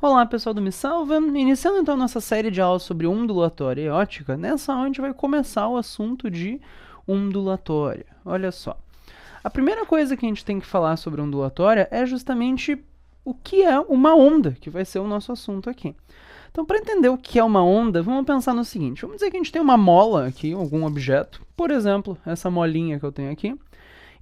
Olá pessoal do Me Salva, iniciando então nossa série de aulas sobre ondulatória e ótica, nessa aula a gente vai começar o assunto de ondulatória. Olha só, a primeira coisa que a gente tem que falar sobre ondulatória é justamente o que é uma onda, que vai ser o nosso assunto aqui. Então, para entender o que é uma onda, vamos pensar no seguinte, vamos dizer que a gente tem uma mola aqui, algum objeto, por exemplo, essa molinha que eu tenho aqui,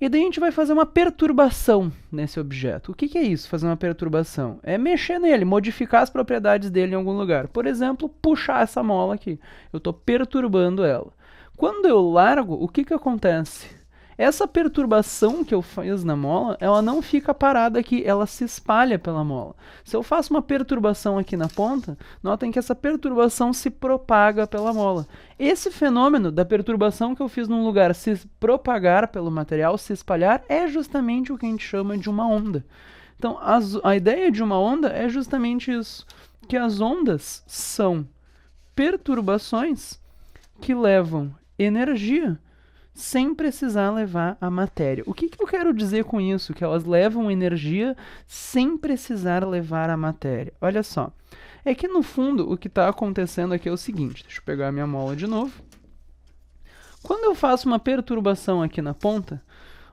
e daí a gente vai fazer uma perturbação nesse objeto. O que é isso, fazer uma perturbação? É mexer nele, modificar as propriedades dele em algum lugar. Por exemplo, puxar essa mola aqui. Eu estou perturbando ela. Quando eu largo, o que acontece? Essa perturbação que eu fiz na mola, ela não fica parada aqui, ela se espalha pela mola. Se eu faço uma perturbação aqui na ponta, notem que essa perturbação se propaga pela mola. Esse fenômeno da perturbação que eu fiz num lugar se propagar pelo material, se espalhar, é justamente o que a gente chama de uma onda. Então, a ideia de uma onda é justamente isso, que as ondas são perturbações que levam energia sem precisar levar a matéria. O que eu quero dizer com isso? Que elas levam energia sem precisar levar a matéria. Olha só, é que no fundo o que está acontecendo aqui é o seguinte, deixa eu pegar a minha mola de novo. Quando eu faço uma perturbação aqui na ponta,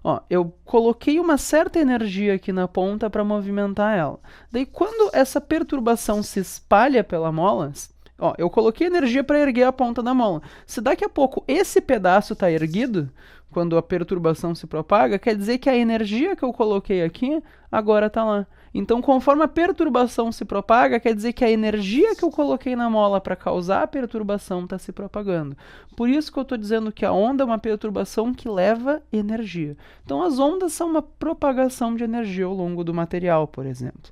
ó, eu coloquei uma certa energia aqui na ponta para movimentar ela. Daí quando essa perturbação se espalha pela mola, ó, eu coloquei energia para erguer a ponta da mola. Se daqui a pouco esse pedaço está erguido, quando a perturbação se propaga, quer dizer que a energia que eu coloquei aqui agora está lá. Então, conforme a perturbação se propaga, quer dizer que a energia que eu coloquei na mola para causar a perturbação está se propagando. Por isso que eu estou dizendo que a onda é uma perturbação que leva energia. Então, as ondas são uma propagação de energia ao longo do material, por exemplo.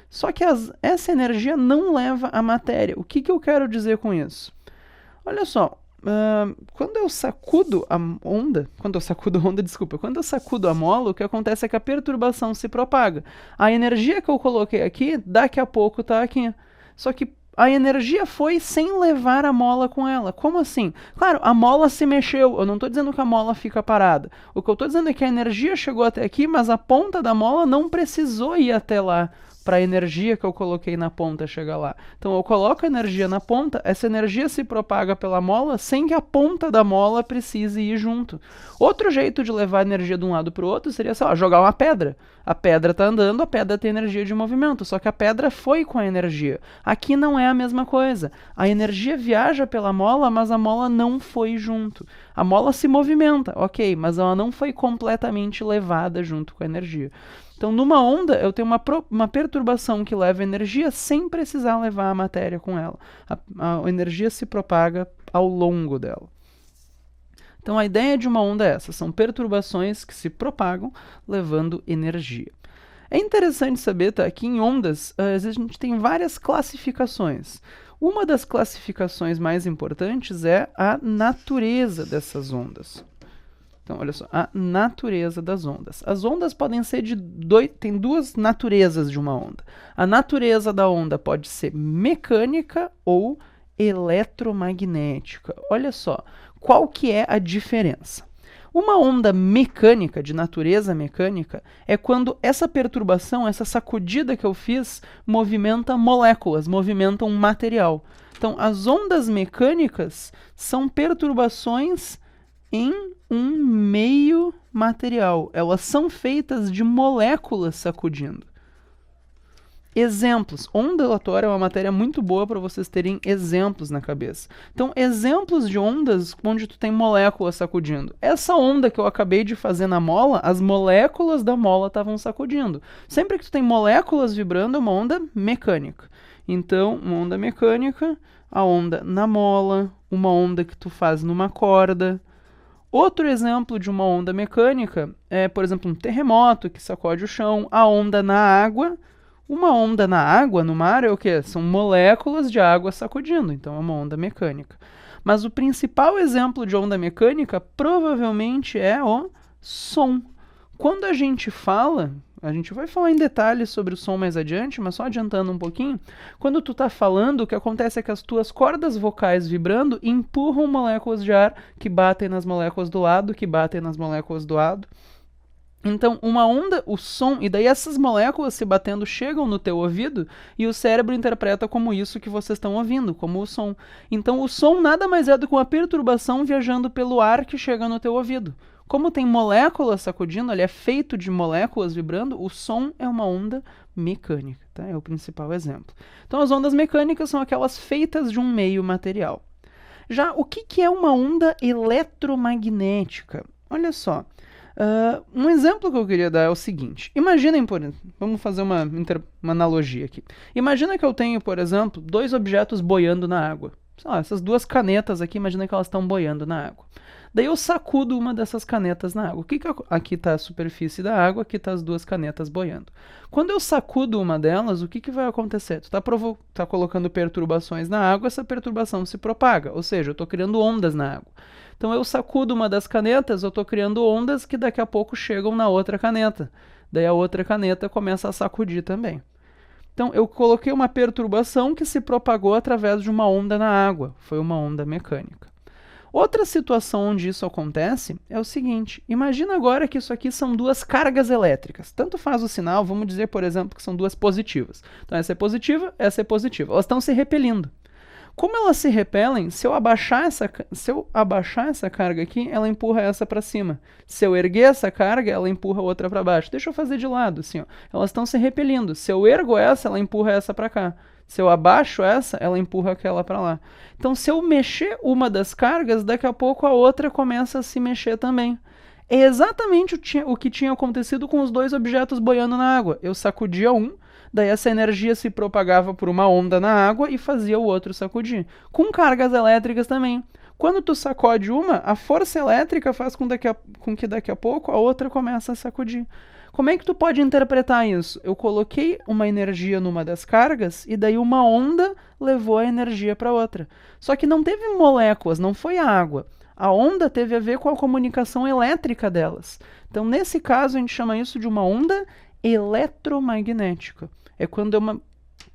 Só que essa energia não leva a matéria. O que eu quero dizer com isso? Olha só, quando eu sacudo a onda, quando eu sacudo a mola, o que acontece é que a perturbação se propaga. A energia que eu coloquei aqui, daqui a pouco está aqui. Só que a energia foi sem levar a mola com ela. Como assim? Claro, a mola se mexeu. Eu não estou dizendo que a mola fica parada. O que eu estou dizendo é que a energia chegou até aqui, mas a ponta da mola não precisou ir até lá para a energia que eu coloquei na ponta chegar lá. Então eu coloco a energia na ponta, essa energia se propaga pela mola sem que a ponta da mola precise ir junto. Outro jeito de levar a energia de um lado para o outro seria, sei lá, jogar uma pedra. A pedra está andando, a pedra tem energia de movimento, só que a pedra foi com a energia. Aqui não é a mesma coisa. A energia viaja pela mola, mas a mola não foi junto. A mola se movimenta, ok, mas ela não foi completamente levada junto com a energia. Então, numa onda, eu tenho uma perturbação que leva energia sem precisar levar a matéria com ela. A energia se propaga ao longo dela. Então, a ideia de uma onda é essa. São perturbações que se propagam levando energia. É interessante saber, tá, que em ondas, às vezes a gente tem várias classificações. Uma das classificações mais importantes é a natureza dessas ondas. Então, olha só, a natureza das ondas. As ondas podem ser tem duas naturezas de uma onda. A natureza da onda pode ser mecânica ou eletromagnética. Olha só, qual que é a diferença? Uma onda mecânica, de natureza mecânica, é quando essa perturbação, essa sacudida que eu fiz, movimenta moléculas, movimenta um material. Então, as ondas mecânicas são perturbações em um meio material. Elas são feitas de moléculas sacudindo. Exemplos. Ondulatória é uma matéria muito boa para vocês terem exemplos na cabeça. Então, exemplos de ondas onde tu tem moléculas sacudindo. Essa onda que eu acabei de fazer na mola, as moléculas da mola estavam sacudindo. Sempre que tu tem moléculas vibrando, é uma onda mecânica. Então, uma onda mecânica, a onda na mola, uma onda que tu faz numa corda. Outro exemplo de uma onda mecânica é, por exemplo, um terremoto que sacode o chão, a onda na água. Uma onda na água, no mar, é o quê? São moléculas de água sacudindo, então é uma onda mecânica. Mas o principal exemplo de onda mecânica provavelmente é o som. Quando a gente vai falar em detalhes sobre o som mais adiante, mas só adiantando um pouquinho, quando tu está falando, o que acontece é que as tuas cordas vocais vibrando empurram moléculas de ar que batem nas moléculas do lado, que batem nas moléculas do lado. Então, uma onda, o som, e daí essas moléculas se batendo chegam no teu ouvido e o cérebro interpreta como isso que vocês estão ouvindo, como o som. Então, o som nada mais é do que uma perturbação viajando pelo ar que chega no teu ouvido. Como tem moléculas sacudindo, ele é feito de moléculas vibrando, o som é uma onda mecânica, tá? É o principal exemplo. Então, as ondas mecânicas são aquelas feitas de um meio material. Já o que é uma onda eletromagnética? Olha só. Um exemplo que eu queria dar é o seguinte. Imaginem, vamos fazer uma analogia aqui. Imagina que eu tenho, por exemplo, dois objetos boiando na água. Sei lá, essas duas canetas aqui, imagina que elas estão boiando na água. Daí eu sacudo uma dessas canetas na água. Aqui está a superfície da água, aqui está as duas canetas boiando. Quando eu sacudo uma delas, o que vai acontecer? Tu tá colocando perturbações na água, essa perturbação se propaga, ou seja, eu estou criando ondas na água. Então eu sacudo uma das canetas, eu estou criando ondas que daqui a pouco chegam na outra caneta. Daí a outra caneta começa a sacudir também. Então eu coloquei uma perturbação que se propagou através de uma onda na água. Foi uma onda mecânica. Outra situação onde isso acontece é o seguinte. Imagina agora que isso aqui são duas cargas elétricas. Tanto faz o sinal, vamos dizer, por exemplo, que são duas positivas. Então essa é positiva, essa é positiva. Elas estão se repelindo. Como elas se repelem, se eu abaixar essa carga aqui, ela empurra essa para cima. Se eu erguer essa carga, ela empurra a outra para baixo. Deixa eu fazer de lado, assim, ó. Elas estão se repelindo. Se eu ergo essa, ela empurra essa para cá. Se eu abaixo essa, ela empurra aquela para lá. Então, se eu mexer uma das cargas, daqui a pouco a outra começa a se mexer também. É exatamente o que tinha acontecido com os dois objetos boiando na água. Eu sacudia um, daí essa energia se propagava por uma onda na água e fazia o outro sacudir. Com cargas elétricas também. Quando tu sacode uma, a força elétrica faz com que daqui a pouco a outra comece a sacudir. Como é que tu pode interpretar isso? Eu coloquei uma energia numa das cargas e daí uma onda levou a energia para outra. Só que não teve moléculas, não foi a água. A onda teve a ver com a comunicação elétrica delas. Então, nesse caso, a gente chama isso de uma onda eletromagnética. É quando é uma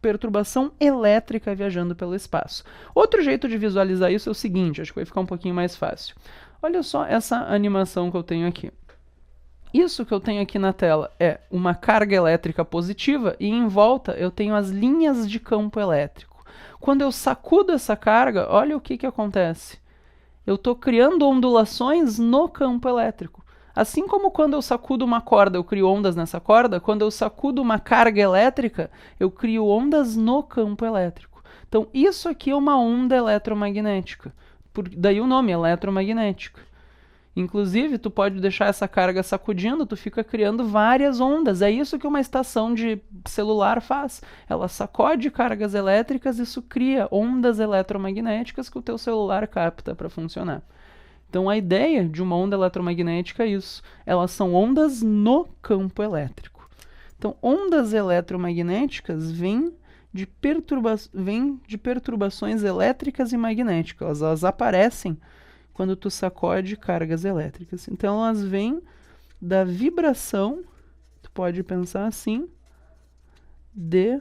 perturbação elétrica viajando pelo espaço. Outro jeito de visualizar isso é o seguinte, acho que vai ficar um pouquinho mais fácil. Olha só essa animação que eu tenho aqui. Isso que eu tenho aqui na tela é uma carga elétrica positiva e em volta eu tenho as linhas de campo elétrico. Quando eu sacudo essa carga, olha o que acontece. Eu estou criando ondulações no campo elétrico. Assim como quando eu sacudo uma corda, eu crio ondas nessa corda, quando eu sacudo uma carga elétrica, eu crio ondas no campo elétrico. Então, isso aqui é uma onda eletromagnética. Daí o nome, eletromagnética. Inclusive, tu pode deixar essa carga sacudindo, tu fica criando várias ondas. É isso que uma estação de celular faz. Ela sacode cargas elétricas e isso cria ondas eletromagnéticas que o teu celular capta para funcionar. Então, a ideia de uma onda eletromagnética é isso. Elas são ondas no campo elétrico. Então, ondas eletromagnéticas vêm de perturbações elétricas e magnéticas. Elas aparecem quando tu sacode cargas elétricas. Então, elas vêm da vibração, tu pode pensar assim, de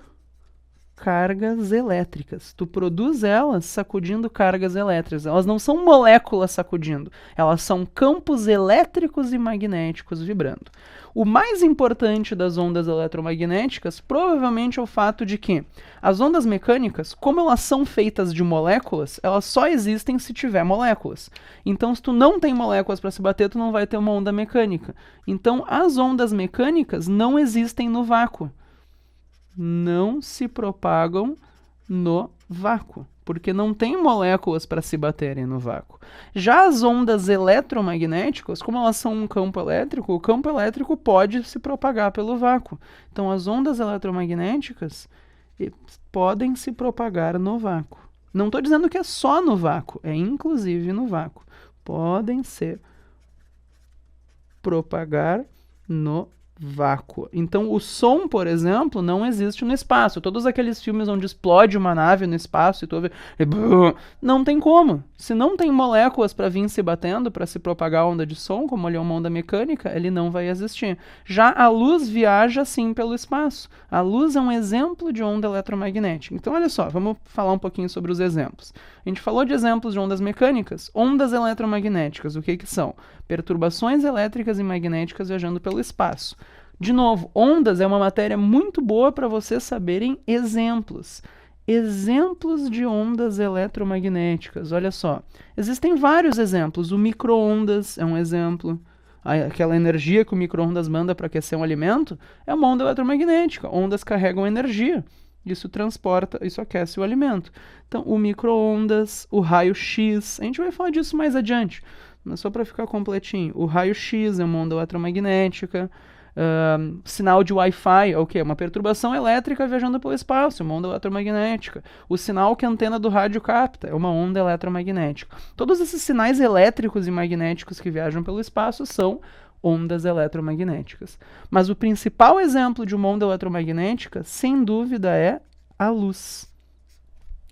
cargas elétricas. Tu produz elas sacudindo cargas elétricas. Elas não são moléculas sacudindo, elas são campos elétricos e magnéticos vibrando. O mais importante das ondas eletromagnéticas provavelmente é o fato de que as ondas mecânicas, como elas são feitas de moléculas, elas só existem se tiver moléculas. Então, se tu não tem moléculas para se bater, tu não vai ter uma onda mecânica. Então, as ondas mecânicas não existem no vácuo. Não se propagam no vácuo, porque não tem moléculas para se baterem no vácuo. Já as ondas eletromagnéticas, como elas são um campo elétrico, o campo elétrico pode se propagar pelo vácuo. Então, as ondas eletromagnéticas podem se propagar no vácuo. Não estou dizendo que é só no vácuo, é inclusive no vácuo. Podem se propagar no vácuo. Então, o som, por exemplo, não existe no espaço. Todos aqueles filmes onde explode uma nave no espaço e tu vê, não tem como. Se não tem moléculas para vir se batendo, para se propagar a onda de som, como ele é uma onda mecânica, ele não vai existir. Já a luz viaja sim pelo espaço. A luz é um exemplo de onda eletromagnética. Então, olha só, vamos falar um pouquinho sobre os exemplos. A gente falou de exemplos de ondas mecânicas. Ondas eletromagnéticas, o que são? Perturbações elétricas e magnéticas viajando pelo espaço. De novo, ondas é uma matéria muito boa para vocês saberem exemplos. Exemplos de ondas eletromagnéticas. Olha só, existem vários exemplos. O micro-ondas é um exemplo. Aquela energia que o micro-ondas manda para aquecer um alimento é uma onda eletromagnética. Ondas carregam energia. Isso transporta, isso aquece o alimento. Então, o micro-ondas, o raio-x, a gente vai falar disso mais adiante, mas só para ficar completinho. O raio-x é uma onda eletromagnética. Sinal de Wi-Fi é o quê? Uma perturbação elétrica viajando pelo espaço, uma onda eletromagnética. O sinal que a antena do rádio capta é uma onda eletromagnética. Todos esses sinais elétricos e magnéticos que viajam pelo espaço são ondas eletromagnéticas. Mas o principal exemplo de uma onda eletromagnética, sem dúvida, é a luz.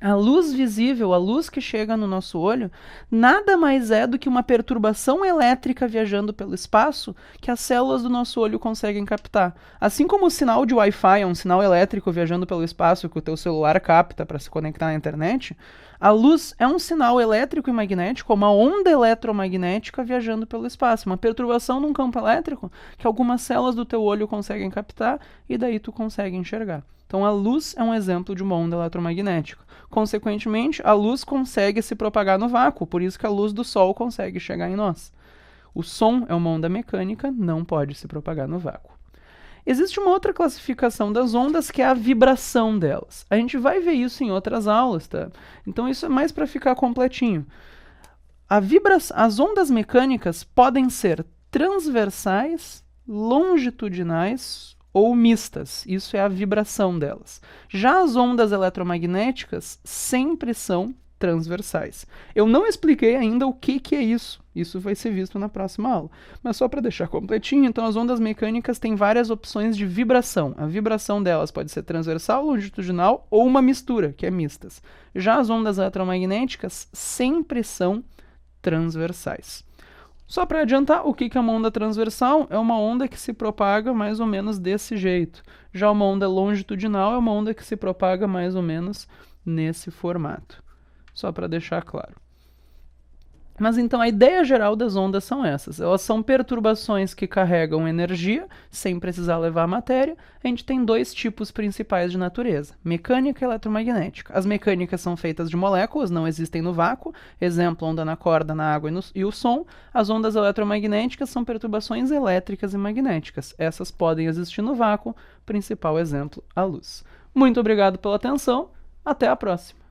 A luz visível, a luz que chega no nosso olho, nada mais é do que uma perturbação elétrica viajando pelo espaço que as células do nosso olho conseguem captar. Assim como o sinal de Wi-Fi é um sinal elétrico viajando pelo espaço que o teu celular capta para se conectar na internet, a luz é um sinal elétrico e magnético, uma onda eletromagnética viajando pelo espaço, uma perturbação num campo elétrico que algumas células do teu olho conseguem captar e daí tu consegue enxergar. Então a luz é um exemplo de uma onda eletromagnética. Consequentemente, a luz consegue se propagar no vácuo, por isso que a luz do Sol consegue chegar em nós. O som é uma onda mecânica, não pode se propagar no vácuo. Existe uma outra classificação das ondas que é a vibração delas. A gente vai ver isso em outras aulas, tá? Então isso é mais para ficar completinho. As ondas mecânicas podem ser transversais, longitudinais ou mistas. Isso é a vibração delas. Já as ondas eletromagnéticas sempre são transversais. Eu não expliquei ainda o que é isso. Isso vai ser visto na próxima aula. Mas só para deixar completinho, então as ondas mecânicas têm várias opções de vibração. A vibração delas pode ser transversal, longitudinal ou uma mistura, que é mistas. Já as ondas eletromagnéticas sempre são transversais. Só para adiantar, o que é uma onda transversal? É uma onda que se propaga mais ou menos desse jeito. Já uma onda longitudinal é uma onda que se propaga mais ou menos nesse formato. Só para deixar claro. Mas então a ideia geral das ondas são essas. Elas são perturbações que carregam energia, sem precisar levar matéria. A gente tem dois tipos principais de natureza, mecânica e eletromagnética. As mecânicas são feitas de moléculas, não existem no vácuo. Exemplo, onda na corda, na água e o som. As ondas eletromagnéticas são perturbações elétricas e magnéticas. Essas podem existir no vácuo. Principal exemplo, a luz. Muito obrigado pela atenção. Até a próxima.